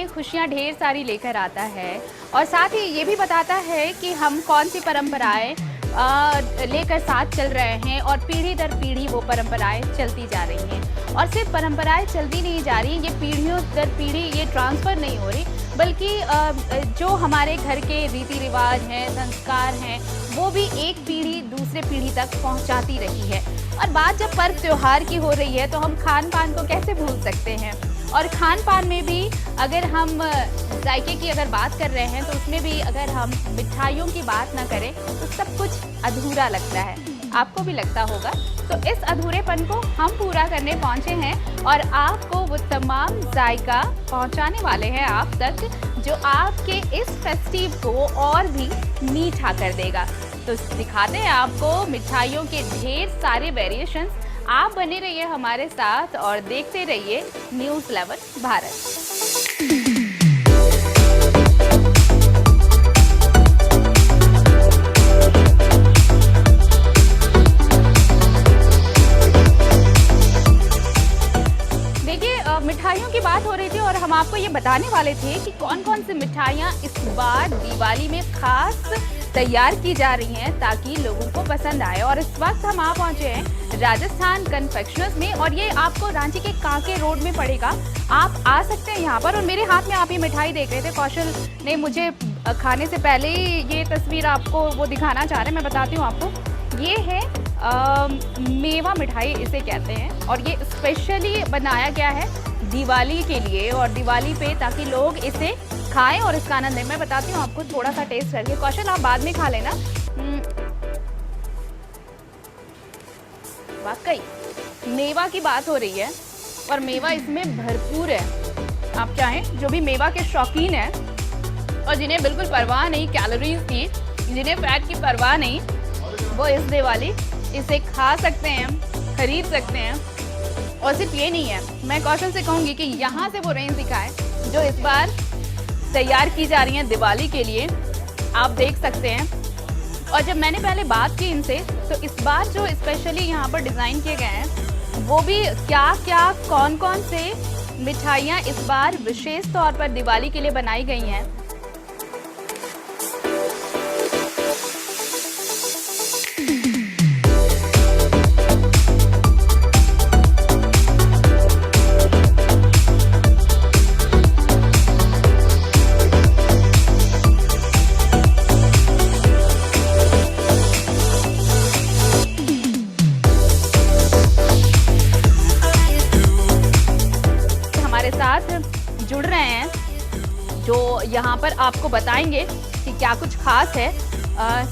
में खुशियाँ ढेर सारी लेकर आता है और साथ ही ये भी बताता है कि हम कौन सी परंपराएं लेकर साथ चल रहे हैं और पीढ़ी दर पीढ़ी वो परंपराएं चलती जा रही हैं। और सिर्फ परंपराएं चलती नहीं जा रही, ये पीढ़ियों दर पीढ़ी ये ट्रांसफ़र नहीं हो रही, बल्कि जो हमारे घर के रीति रिवाज हैं, संस्कार हैं, वो भी एक पीढ़ी दूसरे पीढ़ी तक पहुंचाती रही है। और बात जब पर्व त्योहार की हो रही है तो हम खान पान को कैसे भूल सकते हैं। और खान पान में भी अगर हम जायके की अगर बात कर रहे हैं तो उसमें भी अगर हम मिठाइयों की बात ना करें तो सब कुछ अधूरा लगता है। आपको भी लगता होगा। तो इस अधूरेपन को हम पूरा करने पहुंचे हैं और आपको वो तमाम जायका पहुंचाने वाले हैं आप तक, जो आपके इस फेस्टिव को और भी मीठा कर देगा। तो दिखाते हैं आपको मिठाइयों के ढेर सारे वेरिएशंस। आप बने रहिए हमारे साथ और देखते रहिए न्यूज़ 11 भारत। मिठाइयों की बात हो रही थी और हम आपको ये बताने वाले थे कि कौन कौन सी मिठाइयाँ इस बार दिवाली में खास तैयार की जा रही हैं ताकि लोगों को पसंद आए। और इस वक्त हम आ पहुंचे हैं राजस्थान कन्फेक्शनर्स में और ये आपको रांची के कांके रोड में पड़ेगा। आप आ सकते हैं यहाँ पर। और मेरे हाथ में आप ये मिठाई देख रहे थे, कौशल ने मुझे खाने से पहले ही ये तस्वीर आपको वो दिखाना चाह रहे हैं। मैं बताती हूँ आपको, ये है मेवा मिठाई इसे कहते हैं और ये स्पेशली बनाया गया है दिवाली के लिए और दिवाली पे ताकि लोग इसे खाएं और इसका आनंद लें। मैं बताती हूँ आपको थोड़ा सा टेस्ट करके। कौशल आप बाद में खा लेना। वाकई मेवा की बात हो रही है और मेवा इसमें भरपूर है। आप चाहें जो भी मेवा के शौकीन हैं और जिन्हें बिल्कुल परवाह नहीं कैलोरीज की, जिन्हें फैट की परवाह नहीं, वो इस दिवाली इसे खा सकते हैं, खरीद सकते हैं। और सिर्फ ये नहीं है, मैं कौशल से कहूँगी कि यहाँ से वो रेंज दिखाएं जो इस बार तैयार की जा रही हैं दिवाली के लिए। आप देख सकते हैं। और जब मैंने पहले बात की इनसे तो इस बार जो स्पेशली यहाँ पर डिज़ाइन किए गए हैं वो भी क्या क्या कौन कौन से मिठाइयाँ इस बार विशेष तौर पर दिवाली के लिए बनाई गई हैं। जुड़ रहे हैं जो यहाँ पर आपको बताएंगे कि क्या कुछ खास है।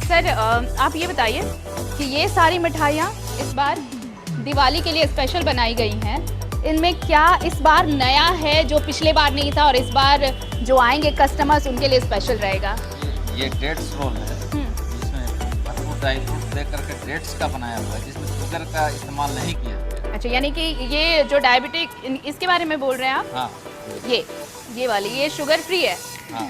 सर आप ये बताइए कि ये सारी मिठाइयाँ इस बार दिवाली के लिए स्पेशल बनाई गई हैं, इनमें क्या इस बार नया है जो पिछले बार नहीं था और इस बार जो आएंगे कस्टमर्स उनके लिए स्पेशल रहेगा? ये डेट्स रोल है जिसमें भरपूर ड्राई फ्रूट्स दे करके डेट्स का बनाया हुआ है जिसमें शुगर का इस्तेमाल नहीं किया। अच्छा, यानी कि ये जो डायबिटिक इसके बारे में बोल रहे हैं आप? हाँ, ये वाली ये शुगर फ्री है। हाँ।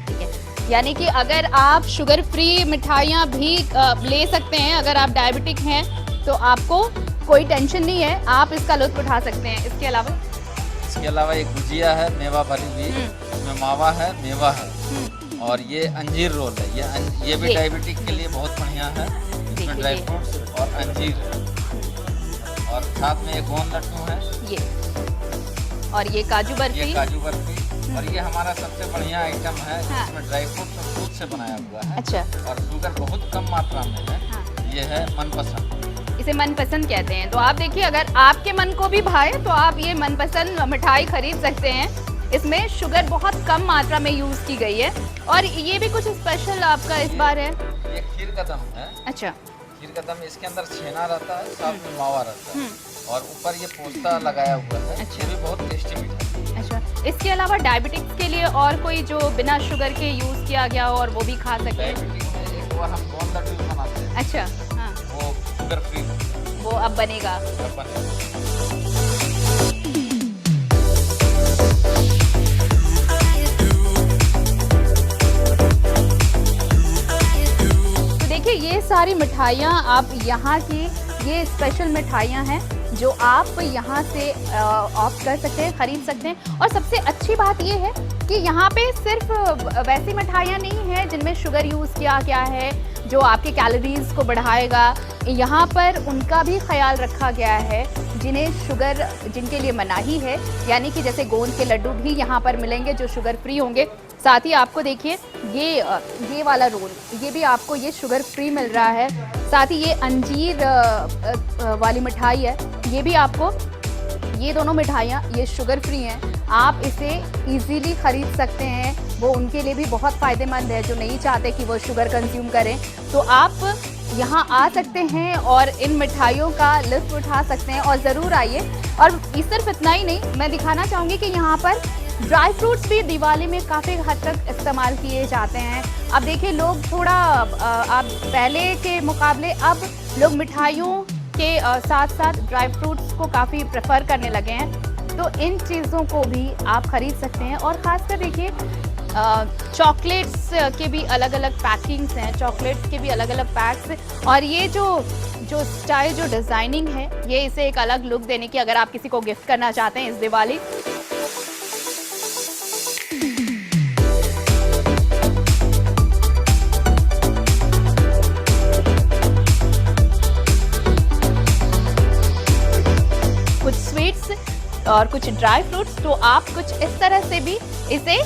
ठीक है, यानी कि अगर आप शुगर फ्री मिठाइयाँ भी ले सकते हैं, अगर आप डायबिटिक हैं तो आपको कोई टेंशन नहीं है, आप इसका लुत्फ उठा सकते हैं। इसके अलावा एक गुजिया है मेवा भरी हुई, इसमें मावा है, मेवा है और ये अंजीर रोल है। ये भी डायबिटिक के लिए बहुत बढ़िया है। इसमें ड्राई फ्रूट्स और अंजीर है और साथ में एक गोंद लड्डू है और ये काजू बर्फी और ये हमारा सबसे बढ़िया आइटम है जिसमें ड्राई फ्रूट्स और दूध से बनाया हुआ है। अच्छा। और शुगर बहुत कम मात्रा में है। ये है मनपसंद, इसे मनपसंद कहते हैं। तो आप देखिए, अगर आपके मन को भी भाए तो आप ये मनपसंद मिठाई खरीद सकते हैं। इसमें शुगर बहुत कम मात्रा में यूज की गई है और ये भी कुछ स्पेशल आपका इस बार है। ये खीर कदम है। अच्छा, खीर कदम, इसके अंदर छेना रहता है, साथ में मावा रहता है और ऊपर ये पोस्ता लगाया हुआ है। अच्छा। ये भी बहुत टेस्टी मीठा है। अच्छा, इसके अलावा डायबिटिक्स के लिए और कोई जो बिना शुगर के यूज किया गया हो और वो भी खा सके? डायबिटिक में एक वो हम गोंद लड्डू बनाते हैं। अच्छा, हाँ, वो शुगर फ्री, वो अब बनेगा। तो देखिए, ये सारी मिठाइयाँ आप यहाँ की ये स्पेशल मिठाइयाँ हैं जो आप यहाँ से ऑप्ट कर सकते हैं, खरीद सकते हैं। और सबसे अच्छी बात ये है कि यहाँ पे सिर्फ वैसी मिठाइयाँ नहीं हैं जिनमें शुगर यूज़ किया गया है जो आपके कैलोरीज को बढ़ाएगा। यहाँ पर उनका भी ख्याल रखा गया है जिनके लिए मनाही है, यानी कि जैसे गोंद के लड्डू भी यहाँ पर मिलेंगे जो शुगर फ्री होंगे। साथ ही आपको देखिए ये वाला रोल, ये भी आपको ये शुगर फ्री मिल रहा है। साथ ही ये अंजीर वाली मिठाई है, ये भी आपको, ये दोनों मिठाइयाँ ये शुगर फ्री हैं। आप इसे इजीली ख़रीद सकते हैं, वो उनके लिए भी बहुत फ़ायदेमंद है जो नहीं चाहते कि वो शुगर कंज्यूम करें। तो आप यहाँ आ सकते हैं और इन मिठाइयों का लुत्फ़ उठा सकते हैं, और ज़रूर आइए। और सिर्फ इतना ही नहीं, मैं दिखाना चाहूँगी कि यहाँ पर ड्राई फ्रूट्स भी दिवाली में काफ़ी हद तक इस्तेमाल किए जाते हैं। अब देखिए लोग थोड़ा अब पहले के मुकाबले अब लोग मिठाइयों के साथ साथ ड्राई फ्रूट्स को काफ़ी प्रेफर करने लगे हैं, तो इन चीज़ों को भी आप ख़रीद सकते हैं। और ख़ासकर देखिए चॉकलेट्स के भी अलग अलग पैकिंग्स हैं, चॉकलेट्स के भी अलग अलग पैक्स, और ये जो स्टाइल, जो डिज़ाइनिंग है, ये इसे एक अलग लुक देने की, अगर आप किसी को गिफ्ट करना चाहते हैं इस दिवाली। कुछ स्वीट्स और कुछ ड्राई फ्रूट्स, तो आप कुछ इस तरह से भी इसे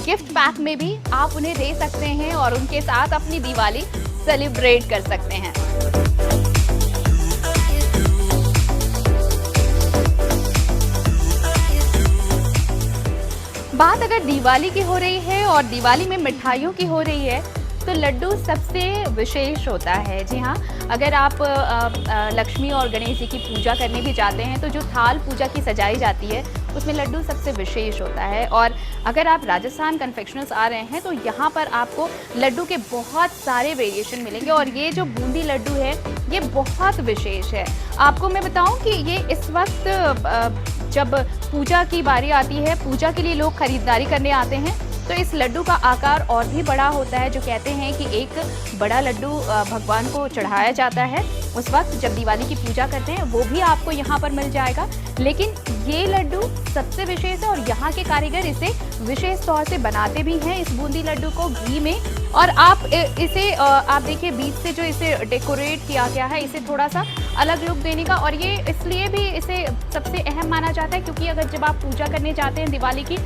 गिफ्ट पैक में भी आप उन्हें दे सकते हैं और उनके साथ अपनी दिवाली सेलिब्रेट कर सकते हैं। बात अगर दिवाली की हो रही है और दिवाली में मिठाइयों की हो रही है, तो लड्डू सबसे विशेष होता है। जी हाँ, अगर आप लक्ष्मी और गणेश जी की पूजा करने भी जाते हैं तो जो थाल पूजा की सजाई जाती है उसमें लड्डू सबसे विशेष होता है। और अगर आप राजस्थान कन्फेक्शनर्स आ रहे हैं तो यहाँ पर आपको लड्डू के बहुत सारे वेरिएशन मिलेंगे, और ये जो बूंदी लड्डू है ये बहुत विशेष है। आपको मैं बताऊँ कि ये इस वक्त जब पूजा की बारी आती है, पूजा के लिए लोग खरीदारी करने आते हैं, तो इस लड्डू का आकार और भी बड़ा होता है। जो कहते हैं कि एक बड़ा लड्डू भगवान को चढ़ाया जाता है उस वक्त जब दिवाली की पूजा करते हैं, वो भी आपको यहाँ पर मिल जाएगा। लेकिन ये लड्डू सबसे विशेष है और यहाँ के कारीगर इसे विशेष तौर से बनाते भी हैं, इस बूंदी लड्डू को घी में। और आप इसे आप देखिए बीच से जो इसे डेकोरेट किया गया है, इसे थोड़ा सा अलग लुक देने का, और ये इसलिए भी इसे सबसे अहम माना जाता है क्योंकि अगर जब आप पूजा करने जाते हैं दिवाली की,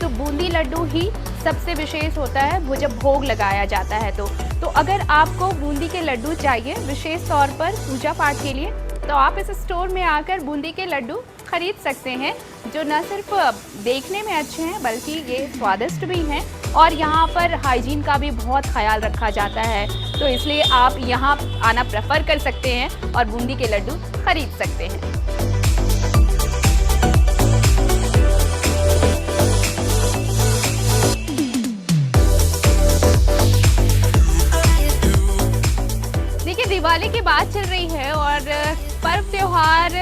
तो बूंदी लड्डू ही सबसे विशेष होता है, वो जब भोग लगाया जाता है। तो अगर आपको बूंदी के लड्डू चाहिए विशेष तौर पर पूजा पाठ के लिए, तो आप इस स्टोर में आकर बूंदी के लड्डू खरीद सकते हैं, जो न सिर्फ देखने में अच्छे हैं बल्कि ये स्वादिष्ट भी हैं, और यहाँ पर हाइजीन का भी बहुत ख्याल रखा जाता है। तो इसलिए आप यहाँ आना प्रेफर कर सकते हैं और बूंदी के लड्डू खरीद सकते हैं। दिवाली की बात चल रही है और पर्व त्योहार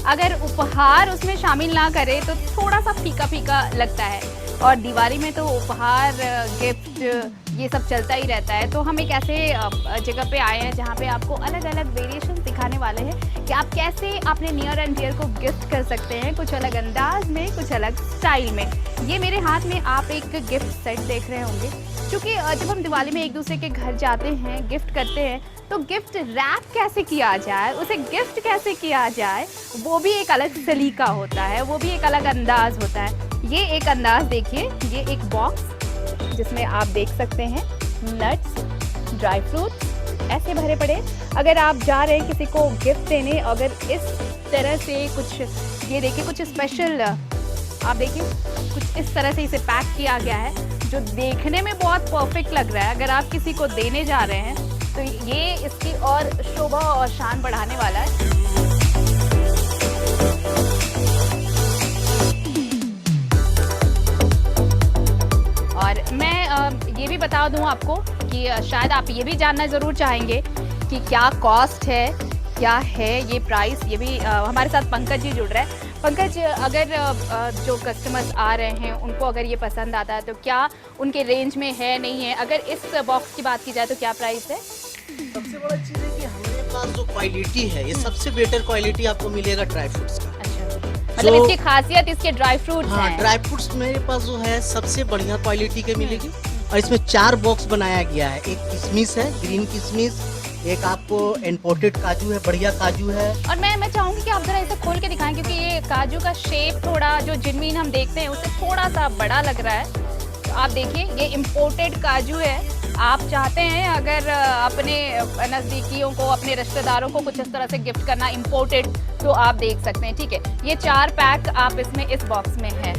अगर उपहार उसमें शामिल ना करे तो थोड़ा सा फीका फीका लगता है, और दिवाली में तो उपहार, गिफ्ट, ये सब चलता ही रहता है। तो हम एक ऐसे जगह पे आए हैं जहाँ पे आपको अलग अलग वेरिएशन दिखाने वाले हैं कि आप कैसे अपने नियर एंड डियर को गिफ्ट कर सकते हैं, कुछ अलग अंदाज में, कुछ अलग स्टाइल में। ये मेरे हाथ में आप एक गिफ्ट सेट देख रहे होंगे, क्योंकि जब हम दिवाली में एक दूसरे के घर जाते हैं, गिफ्ट करते हैं, तो गिफ्ट रैप कैसे किया जाए, उसे गिफ्ट कैसे किया जाए, वो भी एक अलग सलीका होता है, वो भी एक अलग अंदाज होता है। ये एक अंदाज देखिए, ये एक बॉक्स जिसमें आप देख सकते हैं नट्स, ड्राई फ्रूट्स ऐसे भरे पड़े। अगर आप जा रहे हैं किसी को गिफ्ट देने, अगर इस तरह से कुछ, ये देखिए कुछ स्पेशल, आप देखिए कुछ इस तरह से इसे पैक किया गया है जो देखने में बहुत परफेक्ट लग रहा है। अगर आप किसी को देने जा रहे हैं तो ये इसकी और शोभा और शान बढ़ाने वाला है। और मैं ये भी बता दूं आपको कि शायद आप ये भी जानना ज़रूर चाहेंगे कि क्या कॉस्ट है, क्या है ये प्राइस। ये भी हमारे साथ पंकज जी जुड़ रहे हैं। पंकज, अगर जो कस्टमर्स आ रहे हैं उनको अगर ये पसंद आता है तो क्या उनके रेंज में है, नहीं है? अगर इस बॉक्स की बात की जाए तो क्या प्राइस है? सबसे बड़ा चीज़ है कि हमने पास जो क्वालिटी है, ये सबसे बेटर क्वालिटी आपको मिलेगा ड्राई फ्रूट्स का। अच्छा, मतलब इसकी खासियत इसके ड्राई फ्रूट्स हाँ, हैं। ड्राई फ्रूट्स मेरे पास जो है सबसे बढ़िया क्वालिटी के मिलेगी। और इसमें 4 बॉक्स बनाया गया है। एक किशमिश है, ग्रीन किशमिश, एक आपको इम्पोर्टेड काजू है, बढ़िया काजू है। और मैं चाहूंगी कि आप जरा इसे खोल के दिखाएं, क्योंकि ये काजू का शेप थोड़ा जो जिनमीन हम देखते हैं उससे थोड़ा सा बड़ा लग रहा है। तो आप देखिए ये इम्पोर्टेड काजू है। आप चाहते हैं अगर अपने नज़दीकियों को, अपने रिश्तेदारों को कुछ इस तरह से गिफ्ट करना इम्पोर्टेड, तो आप देख सकते हैं। ठीक है, ये 4 पैक आप इसमें इस बॉक्स में है।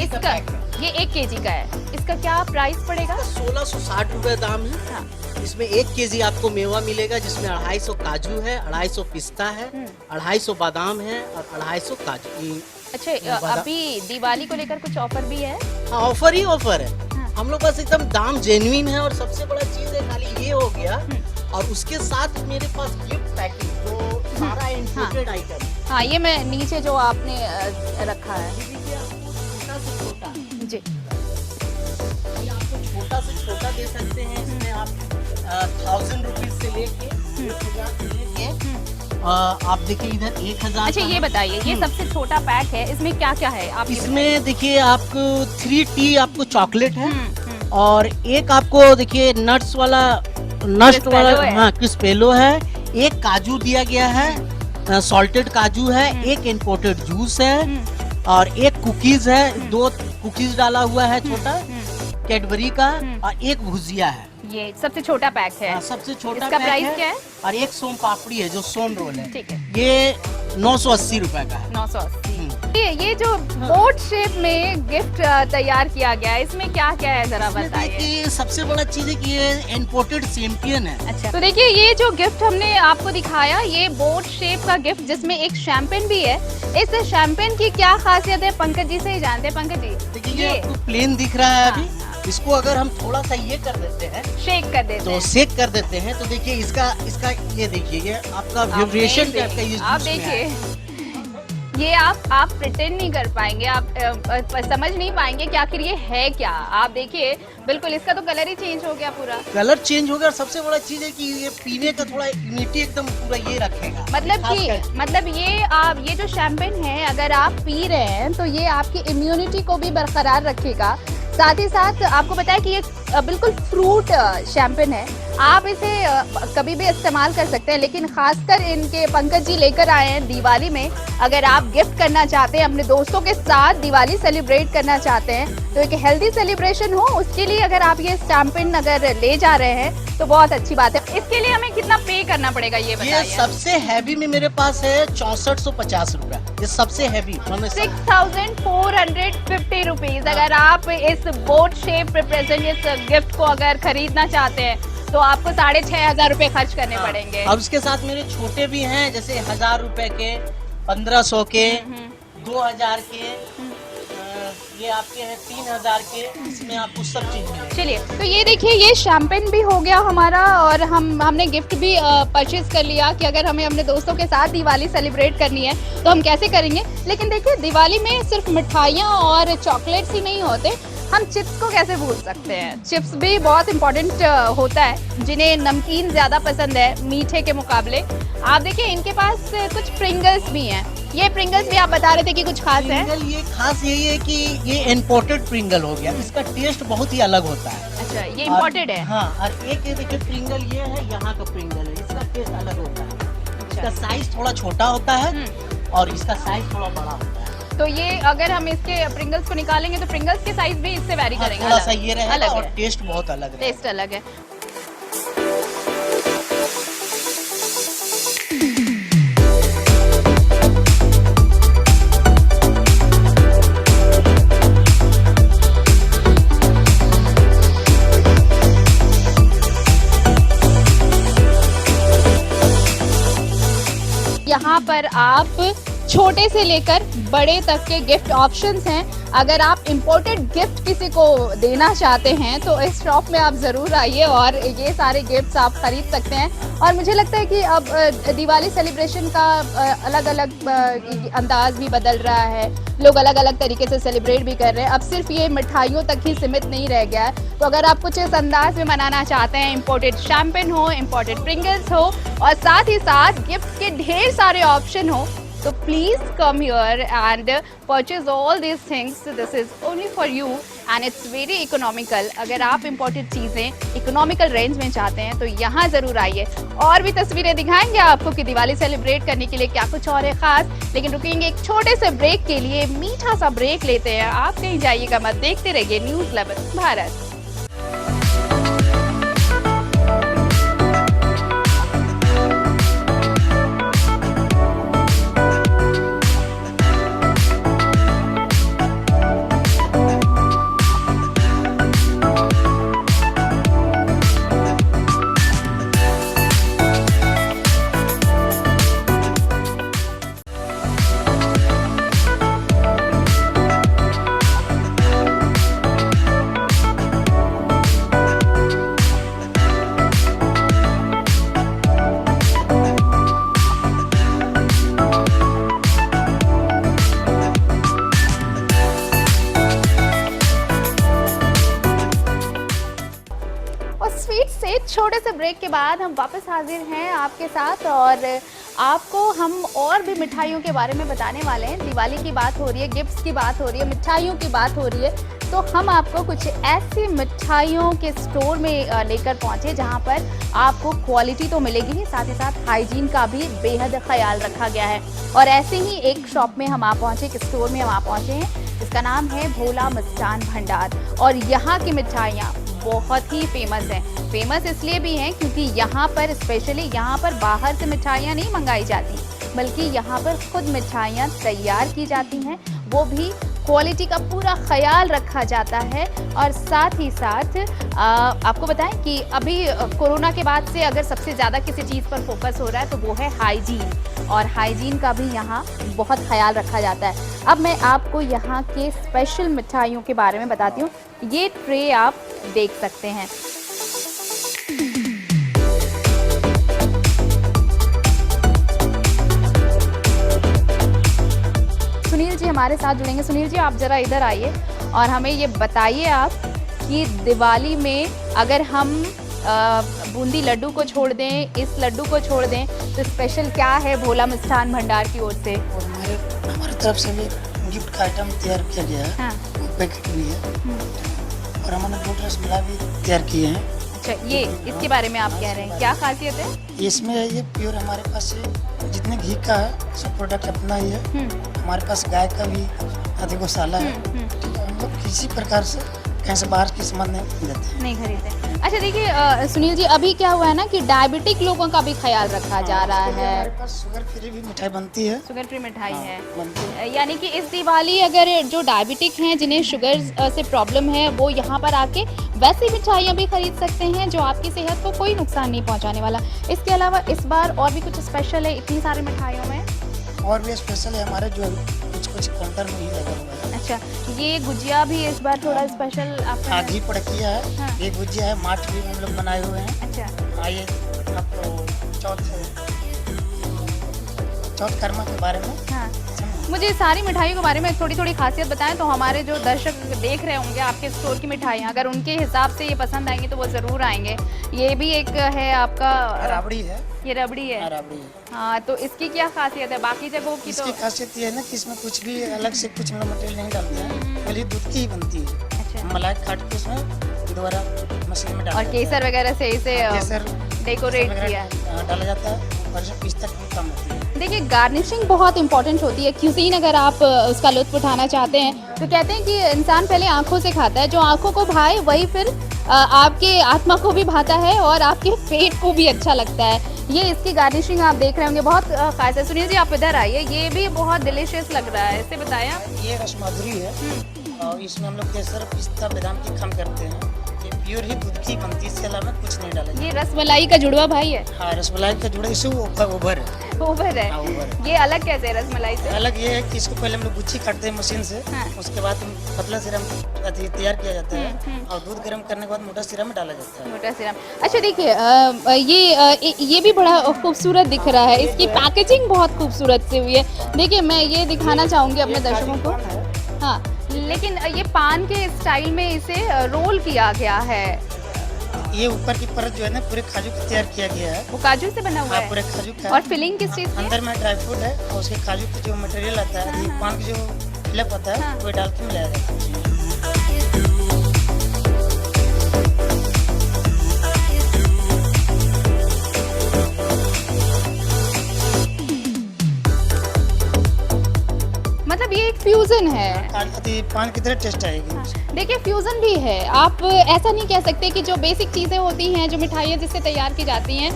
इसका ये 1 केजी का है। इसका क्या प्राइस पड़ेगा? 1660 रुपए दाम है। हाँ। इसमें 1 केजी आपको मेवा मिलेगा, जिसमें 250 काजू है, 250 पिस्ता है, 250 बादाम है और 250 काजू। अच्छा, अभी दिवाली को लेकर कुछ ऑफर भी है? हाँ, ऑफर ही ऑफर है। हाँ। हम लोग पास एकदम दाम जेन्युइन है। और सबसे बड़ा चीज है खाली ये हो गया, और उसके साथ मेरे पास गिफ्ट पैकिंग जो सारा इंपोर्टेड आइटम। हाँ, ये मैं नीचे जो आपने रखा है छोटा से छोटा जी, ये आपको छोटा से छोटा दे सकते हैं। इसमें आप 1000 रुपीज से लेके 1000 से लेके आप देखिए इधर 1000। अच्छा ये बताइए, ये सबसे छोटा पैक है, इसमें क्या क्या है आप ये इसमें देखिए आपको 3T आपको चॉकलेट है, बताइए। और एक आपको देखिए नट्स वाला क्रिस्पेलो है। हाँ क्रिस्पेलो है। एक काजू दिया गया है, सॉल्टेड काजू है। एक इम्पोर्टेड जूस है, और एक कुकीज है। 2 कुकीज डाला हुआ है छोटा कैडबरी का, और एक भुजिया है। ये सबसे छोटा पैक है। हाँ, सबसे छोटा इसका पैक प्राइस है। क्या है? और एक सोम पापड़ी है जो सोन रोल है। ठीक है, ये 980 रुपए का है। 980। ये जो बोट शेप में गिफ्ट तैयार किया गया है, इसमें क्या क्या है जरा इसमें बताइए। देखिए सबसे बड़ा चीज है कि ये इम्पोर्टेड चैंपियन है। अच्छा, तो देखिए ये जो गिफ्ट हमने आपको दिखाया, ये बोट शेप का गिफ्ट जिसमें एक शैंपेन भी है। इस शैंपेन की क्या खासियत है, पंकज जी से ही जानते हैं। पंकज जी, देखिए ये आपको प्लेन दिख रहा है अभी। हाँ, इसको अगर हम थोड़ा सा ये कर देते हैं, शेक कर देते तो हैं। सेक कर देते हैं, तो देखिए इसका ये देखिए ये आपका वाइब्रेशन टाइप का ये आप जूस में देखिए, है। ये आप प्रिटेंड नहीं कर पाएंगे, आप समझ नहीं पाएंगे कि आखिर ये है क्या। आप देखिए बिल्कुल इसका तो कलर ही चेंज हो गया पूरा। कलर चेंज हो गया, और सबसे बड़ा चीज है कि ये पीने का थोड़ा यूनिटी एकदम पूरा ये रखेगा। मतलब ये जो शैंपेन है, अगर आप पी रहे हैं तो ये आपकी इम्यूनिटी को भी बरकरार रखेगा। साथ ही साथ आपको बताया कि ये बिल्कुल फ्रूट शैंपेन है। आप इसे कभी भी इस्तेमाल कर सकते हैं, लेकिन खासकर इनके पंकज जी लेकर आए हैं दिवाली में। अगर आप गिफ्ट करना चाहते हैं, अपने दोस्तों के साथ दिवाली सेलिब्रेट करना चाहते हैं, तो एक हेल्दी सेलिब्रेशन हो, उसके लिए अगर आप ये शैंपेन अगर ले जा रहे हैं तो बहुत अच्छी बात है। इसके लिए हमें कितना पे करना पड़ेगा ये बताइए। ये सबसे हैवी में मेरे पास है 6450 रुपया। ये सबसे हैवी 6450 रुपीज। अगर आप इस बोट शेप रिप्रेजेंट इस गिफ्ट को अगर खरीदना चाहते हैं तो आपको 6500 रुपए खर्च करने पड़ेंगे। और उसके साथ मेरे छोटे भी हैं, जैसे 1000 रुपए के, 1500 के, 2000 के, ये आपके हैं 3000 के। इसमें आपको सब चीज मिलेगी। चलिए, तो ये देखिए ये शैंपेन भी हो गया हमारा, और हमने गिफ्ट भी परचेज कर लिया कि अगर हमें अपने दोस्तों के साथ दिवाली सेलिब्रेट करनी है तो हम कैसे करेंगे। लेकिन देखिए दिवाली में सिर्फ मिठाइयाँ और चॉकलेट्स ही नहीं होते, हम चिप्स को कैसे भूल सकते हैं। चिप्स भी बहुत इंपॉर्टेंट होता है, जिन्हें नमकीन ज़्यादा पसंद है मीठे के मुकाबले। आप देखिए इनके पास कुछ प्रिंगल्स भी हैं। ये प्रिंगल्स भी आप बता रहे थे कि कुछ खास है। प्रिंगल ये खास यही है कि ये इम्पोर्टेड प्रिंगल हो गया। इसका टेस्ट बहुत ही अलग होता है। अच्छा, ये इम्पोर्टेड है। हाँ, और एक ये देखिए प्रिंगल ये है, यहाँ का प्रिंगल है, इसका टेस्ट अलग होता है। इसका साइज थोड़ा छोटा होता है, और इसका साइज थोड़ा बड़ा होता है। तो ये अगर हम इसके प्रिंगल्स को निकालेंगे तो प्रिंगल्स के साइज भी इससे वैरी करेंगे। थोड़ा सा ये रहेगा, अलग और है। टेस्ट बहुत अलग है। टेस्ट अलग है। यहाँ पर आप छोटे से लेकर बड़े तक के गिफ्ट ऑप्शंस हैं। अगर आप इम्पोर्टेड गिफ्ट किसी को देना चाहते हैं तो इस शॉप में आप ज़रूर आइए और ये सारे गिफ्ट्स आप खरीद सकते हैं। और मुझे लगता है कि अब दिवाली सेलिब्रेशन का अलग अलग अंदाज भी बदल रहा है, लोग अलग अलग तरीके से सेलिब्रेट भी कर रहे हैं। अब सिर्फ ये मिठाइयों तक ही सीमित नहीं रह गया है। तो अगर आप कुछ इस अंदाज में मनाना चाहते हैं, इम्पोर्टेड शैम्पेन हो, इम्पोर्टेड प्रिंगल्स हो और साथ ही साथ गिफ्ट के ढेर सारे ऑप्शन हो, तो please come here and purchase all these things. This is only for you and it's very economical. अगर आप इम्पोर्टेड चीज़ें इकोनॉमिकल रेंज में चाहते हैं तो यहाँ ज़रूर आइए। और भी तस्वीरें दिखाएंगे आपको कि दिवाली सेलिब्रेट करने के लिए क्या कुछ और है ख़ास, लेकिन रुकेंगे एक छोटे से ब्रेक के लिए। मीठा सा ब्रेक लेते हैं, आप कहीं जाइएगा मत, देखते रहिए न्यूज़ 11 भारत। स्वीट से छोटे से ब्रेक के बाद हम वापस हाजिर हैं आपके साथ और आपको हम और भी मिठाइयों के बारे में बताने वाले हैं। दिवाली की बात हो रही है, गिफ्ट्स की बात हो रही है, मिठाइयों की बात हो रही है, तो हम आपको कुछ ऐसी मिठाइयों के स्टोर में लेकर पहुंचे जहां पर आपको क्वालिटी तो मिलेगी ही, साथ ही साथ हाइजीन का भी बेहद ख्याल रखा गया है। और ऐसे ही एक शॉप में हम आ पहुंचे, एक स्टोर में हम आ पहुंचे हैं जिसका नाम है भोला मिष्ठान भंडार। और यहाँ की मिठाइयाँ बहुत ही फेमस हैं। फेमस इसलिए भी हैं क्योंकि यहाँ पर स्पेशली यहाँ पर बाहर से मिठाइयाँ नहीं मंगाई जाती, बल्कि यहाँ पर खुद मिठाइयाँ तैयार की जाती हैं, वो भी क्वालिटी का पूरा ख्याल रखा जाता है। और साथ ही साथ आपको बताएं कि अभी कोरोना के बाद से अगर सबसे ज़्यादा किसी चीज़ पर फोकस हो रहा है तो वो है हाइजीन, और हाइजीन का भी यहाँ बहुत ख्याल रखा जाता है। अब मैं आपको यहाँ के स्पेशल मिठाइयों के बारे में बताती हूँ। ये ट्रे आप देख सकते हैं। सुनील जी हमारे साथ जुड़ेंगे। सुनील जी, आप ज़रा इधर आइए और हमें ये बताइए आप कि दिवाली में अगर हम बूंदी लड्डू को छोड़ दें, इस लड्डू को छोड़ दें, तो स्पेशल क्या है भोला मिष्ठान भंडार की ओर से? और हमारी तरफ से भी गिफ्ट का आइटम तैयार किया गया है। हाँ। पैकेट भी है और हमने 2 रसमलाई भी तैयार किए हैं। अच्छा, ये इसके बारे में आप कह रहे हैं, क्या खासियत है इसमें? ये प्योर हमारे पास जितने घी का है सब प्रोडक्ट अपना ही है। हमारे पास गाय का भी अधिक गौशाला है। ठीक है, हम लोग किसी प्रकार से कहीं से बाहर की सामान नहीं लेते, नहीं खरीदते। अच्छा देखिए सुनील जी, अभी क्या हुआ है ना कि डायबिटिक लोगों का भी ख्याल रखा जा रहा है। हमारे पास शुगर फ्री भी मिठाई बनती है। शुगर फ्री मिठाई है, बनती है। यानी कि इस दिवाली अगर जो डायबिटिक हैं, जिन्हें शुगर से प्रॉब्लम है, वो यहाँ पर आके वैसी मिठाइयाँ भी खरीद सकते हैं जो आपकी सेहत को कोई नुकसान नहीं पहुँचाने वाला। इसके अलावा इस बार और भी कुछ स्पेशल है इतनी सारी मिठाइयों में? और भी स्पेशल है हमारे जो कुछ काउंटर में ही लगा हुआ है। अच्छा, ये गुजिया भी इस बार थोड़ा स्पेशल आपने? घी पड़किया है। हाँ। ये गुजिया है, माठ भी हम लोग बनाए हुए हैं। अच्छा, आइए आपको चौथ कर्मा के बारे में। हाँ, मुझे सारी मिठाइयों के बारे में थोड़ी थोड़ी खासियत बताएं तो हमारे जो दर्शक देख रहे होंगे आपके स्टोर की मिठाइयाँ, अगर उनके हिसाब से ये पसंद आएंगी तो वो ज़रूर आएंगे। ये भी एक है आपका राबड़ी है। ये रबड़ी है। राबड़ी है। हाँ, तो इसकी क्या खासियत है बाकी जगहों की? इसकी तो खासियत ये है ना कि इसमें कुछ भी अलग से कुछ मटेरियल नहीं डालते हैं, केवल दूध की ही बनती है। अच्छा, मलाई काट के उसमें दोबारा मशीन में डाल और केसर वगैरह से इसे केसर डेकोरेट किया है। डाला जाता है और इसमें पिस्ता भी कम होती है। देखिए, गार्निशिंग बहुत इंपॉर्टेंट होती है। क्यूजीन अगर आप उसका लुत्फ उठाना चाहते हैं तो कहते हैं कि इंसान पहले आंखों से खाता है, जो आंखों को भाए वही फिर आपके आत्मा को भी भाता है और आपके पेट को भी अच्छा लगता है। ये इसकी गार्निशिंग आप देख रहे होंगे, बहुत खास है। सुनील जी, आप इधर आइए, ये भी बहुत डिलीशियस लग रहा है, इसे बताएं आप। ये रसमाधुरी है और इसमें हम लोग केसर पिस्ता बादाम की खम करते हैं। ये प्योर ही दूध की बनती है, इसके अलावा कुछ नहीं डाला। ये रसमलाई का जुड़वा भाई है। हाँ, रसमलाई का जुड़ा इसे ओवर है। ओवर है। हाँ, ओवर है। ये अलग कैसे है रसमलाई से? अलग ये है कि इसको पहले हम लोग गुच्छी काटते हैं मशीन से, हाँ। उसके बाद पतला सिरम तैयार किया जाता है और दूध गर्म करने के बाद मोटा सिरम में डाला जाता है। मोटा सिरम। अच्छा देखिए, ये भी बड़ा खूबसूरत दिख रहा है, इसकी पैकेजिंग बहुत खूबसूरत से हुई है। देखिए मैं ये दिखाना चाहूँगी अपने दर्शकों को। हाँ, लेकिन ये पान के स्टाइल में इसे रोल किया गया है। ये ऊपर की परत जो है ना पूरे काजू का तैयार किया गया है। वो काजू से बना हुआ हाँ, है पूरे काजू का। और फिलिंग किस चीज़ की? अंदर में ड्राई फ्रूट है और उसके काजू का जो मटेरियल आता है, ये पान की जो फिलअप होता है, वो डाल के मिलाया जाता है। मतलब ये एक फ्यूजन है। पान की तरह टेस्ट आएगी। देखिए फ्यूजन भी है। आप ऐसा नहीं कह सकते कि जो बेसिक चीज़ें होती हैं, जो मिठाइयाँ जिससे तैयार की जाती हैं,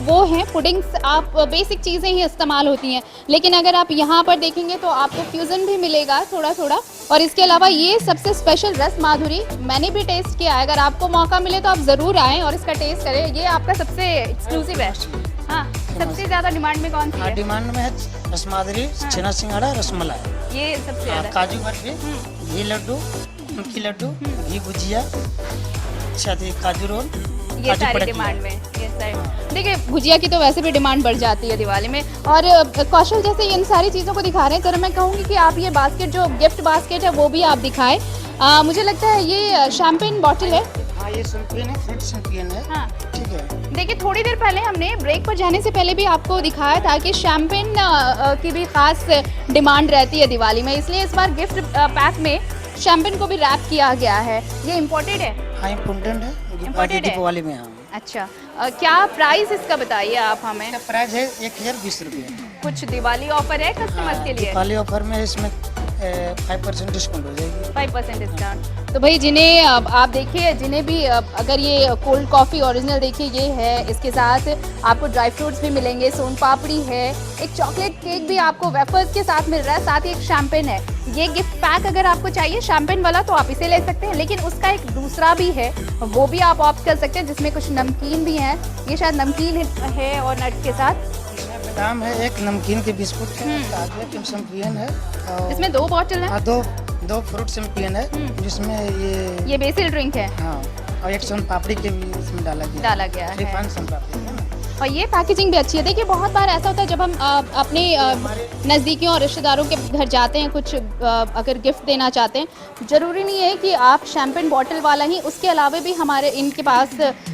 वो हैं पुडिंग्स, आप बेसिक चीज़ें ही इस्तेमाल होती हैं। लेकिन अगर आप यहाँ पर देखेंगे तो आपको फ्यूजन भी मिलेगा थोड़ा थोड़ा। और इसके अलावा ये सबसे स्पेशल रस माधुरी मैंने भी टेस्ट किया है। अगर आपको मौका मिले तो आप ज़रूर आएँ और इसका टेस्ट करें। ये आपका सबसे एक्सक्लूसिव है। हाँ, सबसे ज़्यादा डिमांड में कौन सी है? डिमांड में है रसमाधुरी, छेना सिंघाड़ा, रसमलाई, ये सबसे ज़्यादा। काजू बर्फी, घी लड्डू, नमकीन लड्डू, घी गुजिया, साथ ही काजू रोल, ये काजू सारी पड़किया। डिमांड में, ये सारी। देखिए भुजिया की तो वैसे भी डिमांड बढ़ जाती है दिवाली में। और कौशल जैसे इन सारी चीज़ों को दिखा रहे हैं, जरा मैं कहूँगी कि आप ये बास्केट, जो गिफ्ट बास्केट है, वो भी आप दिखाएं। मुझे लगता है ये शैम्पेन बॉटल है। हाँ, ये शैम्पेन है, फ्रूट शैम्पेन है। हाँ, ठीक है। देखिए थोड़ी देर पहले हमने ब्रेक पर जाने से पहले भी आपको दिखाया था कि शैम्पेन की भी खास डिमांड रहती है दिवाली में, इसलिए इस बार गिफ्ट पैक में शैम्पेन को भी रैप किया गया है। ये इम्पोर्टेड है? हाँ, इम्पोर्टेड है। Imported है? दीपावली में। हाँ, अच्छा, क्या प्राइस इसका बताइए आप हमें। इसका प्राइस है 1020 रुपये। कुछ दिवाली ऑफर है कस्टमर्स के लिए? दीपावली ऑफर में इसमें 5% डिस्काउंट हो जाएगी। 5% डिस्काउंट। तो भाई जिन्हें आप देखिए, जिन्हें भी अगर ये कोल्ड कॉफ़ी ओरिजिनल देखिए ये है, इसके साथ आपको ड्राई फ्रूट्स भी मिलेंगे, सोन पापड़ी है, एक चॉकलेट केक भी आपको वेफर्स के साथ मिल रहा है, साथ ही एक शैम्पेन है। ये गिफ्ट पैक अगर आपको चाहिए शैम्पेन वाला तो आप इसे ले सकते हैं, लेकिन उसका एक दूसरा भी है, वो भी आप ऑप्ट कर सकते हैं, जिसमें कुछ नमकीन भी है। ये शायद नमकीन है और नट्स के साथ। इसमें बादाम है, एक नमकीन के बिस्कुट है, काजू है, शैम्पेन है और इसमें 2 बॉटल है। हाँ, दो फ्रूट शैम्पेन है, जिसमें ये बेसिल ड्रिंक है। हाँ, और एक सोन पापड़ी के भी इसमें डाला गया है। है। सोन पापड़ी है ना। और ये पैकेजिंग भी अच्छी है। देखिए बहुत बार ऐसा होता है जब हम अपने नज़दीकियों और रिश्तेदारों के घर जाते हैं, कुछ अगर गिफ्ट देना चाहते हैं, ज़रूरी नहीं है कि आप शैम्पेन बॉटल वाला ही, उसके अलावा भी हमारे इनके पास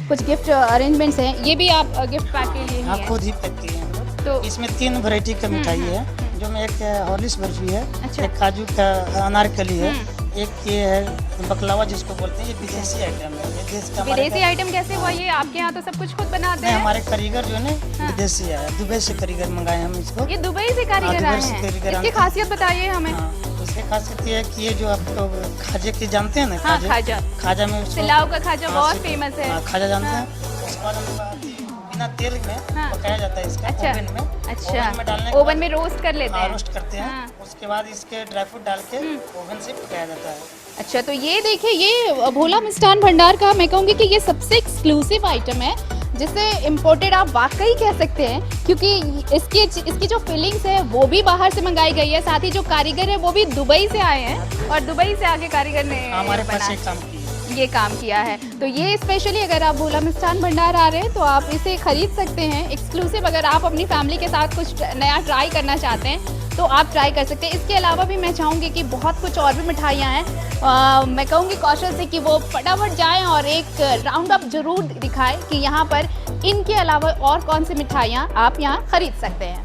कुछ गिफ्ट अरेंजमेंट्स हैं। ये भी आप गिफ्ट पैक के लिए ही हाँ, है। खुद ही पैक किए हैं। तो इसमें 3 वैरायटी का मिठाई है, जो में एक हॉर्लिक्स बर्फी है, अच्छा। एक काजू का अनारकली है, एक ये है बकलावा जिसको बोलते हैं। ये विदेशी आइटम है। ये देश का विदेशी आइटम कैसे हुआ ये? आपके यहाँ तो सब कुछ खुद बनाते नहीं, हैं। हमारे कारीगर जो है ना विदेशी है, दुबई से कारीगर मंगाए हम इसको। ये दुबई से कारीगर हाँ, आए दुबई से हैं। कारीगर इसकी आए हैं। खासियत बताइए हमें। हाँ, उसकी खासियत ये है कि ये जो आप लोग खाजे के जानते हैं ना, हाँ, खाजा। खाजा में उसको सिलाव का खाजा हाँ, बहुत फेमस है। हाँ, खाजा जानते हैं। उसके बाद हम लोग बिना तेल में हाँ। पकाया जाता है इसका, अच्छा, ओवन में। अच्छा, ओवन में डालने के ओवन बाद- में रोस्ट कर लेते हाँ, हैं। रोस्ट करते हैं। हाँ। उसके बाद इसके ड्राई फ्रूट डाल के ओवन से पकाया जाता है। अच्छा, तो ये देखिए, ये भोला मिष्ठान भंडार का मैं कहूँगी कि ये सबसे एक्सक्लूसिव आइटम है, जिसे इम्पोर्टेड आप वाकई कह सकते हैं, क्योंकि इसकी जो फिलिंग्स है वो भी बाहर से मंगाई गई है, साथ ही जो कारीगर है वो भी दुबई से आए हैं और दुबई से आके कारीगर ने हमारे पास बना- एक काम किया है। ये काम किया है। तो ये स्पेशली अगर आप भोला मिष्ठान भंडार आ रहे हैं तो आप इसे खरीद सकते हैं एक्सक्लूसिव। अगर आप अपनी फैमिली के साथ कुछ नया ट्राई करना चाहते हैं तो आप ट्राई कर सकते हैं। इसके अलावा भी मैं चाहूँगी कि बहुत कुछ और भी मिठाइयाँ हैं। मैं कहूँगी कौशल से कि वो फटाफट जाएं और एक राउंड अप जरूर दिखाएं कि यहाँ पर इनके अलावा और कौन सी मिठाइयाँ आप यहाँ खरीद सकते हैं।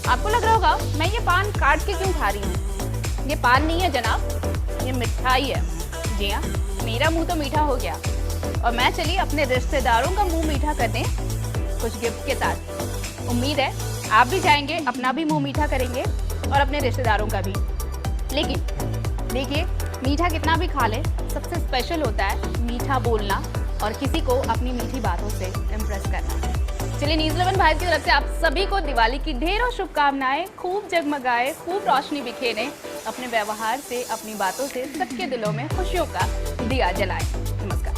आपको लग रहा होगा मैं ये पान काट के क्यों खा रही हूँ। ये पान नहीं है जनाब, ये मिठाई है। जी हाँ, मेरा मुंह तो मीठा हो गया और मैं चली अपने रिश्तेदारों का मुंह मीठा करने कुछ गिफ्ट के साथ। उम्मीद है आप भी जाएंगे, अपना भी मुंह मीठा करेंगे और अपने रिश्तेदारों का भी। लेकिन देखिए मीठा कितना भी खा ले, सबसे स्पेशल होता है मीठा बोलना और किसी को अपनी मीठी बातों से इम्प्रेस करना। चलिए न्यूज़11 भारत की तरफ से आप सभी को दिवाली की ढेरों शुभकामनाएं। खूब जगमगाए, खूब रोशनी बिखेरे, अपने व्यवहार से, अपनी बातों से सबके दिलों में खुशियों का दिया जलाएं। नमस्कार।